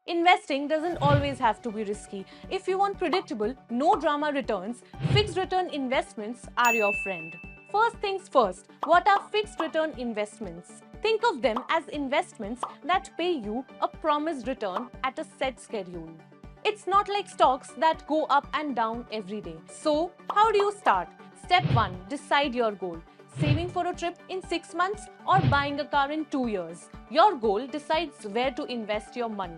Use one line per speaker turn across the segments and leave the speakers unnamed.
Investing doesn't always have to be risky. If you want predictable, no drama returns, fixed return investments are your friend. First things first, what are fixed return investments? Think of them as investments that pay you a promised return at a set schedule. It's not like stocks that go up and down every day. So, how do you start? Step 1. Decide your goal. Saving for a trip in 6 months or buying a car in 2 years. Your goal decides where to invest your money.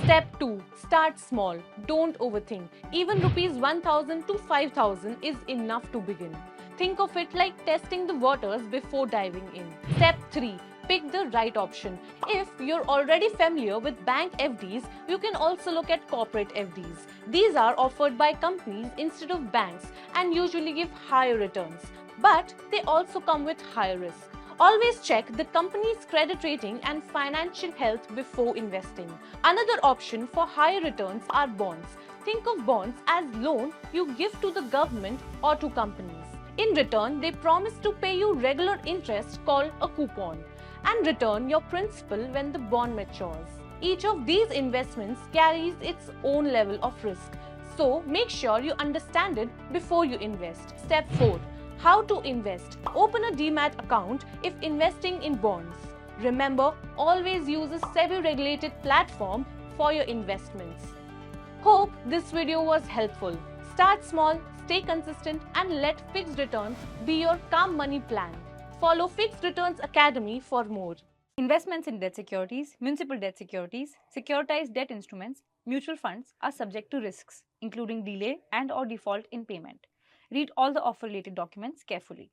Step 2. Start small. Don't overthink. Even rupees 1000 to 5000 is enough to begin. Think of it like testing the waters before diving in. Step 3. Pick the right option. If you're already familiar with bank FDs, you can also look at corporate FDs. These are offered by companies instead of banks and usually give higher returns. But they also come with higher risk. Always check the company's credit rating and financial health before investing. Another option for higher returns are bonds. Think of bonds as loan you give to the government or to companies. In return, they promise to pay you regular interest called a coupon and return your principal when the bond matures. Each of these investments carries its own level of risk, so make sure you understand it before you invest. Step 4. How to invest. Open a demat account if investing in bonds. Remember, always use a SEBI-regulated platform for your investments. Hope this video was helpful. Start small, stay consistent, and let fixed returns be your calm money plan. Follow Fixed Returns Academy for more.
Investments in debt securities, municipal debt securities, securitized debt instruments, mutual funds are subject to risks, including delay and/or default in payment. Read all the offer-related documents carefully.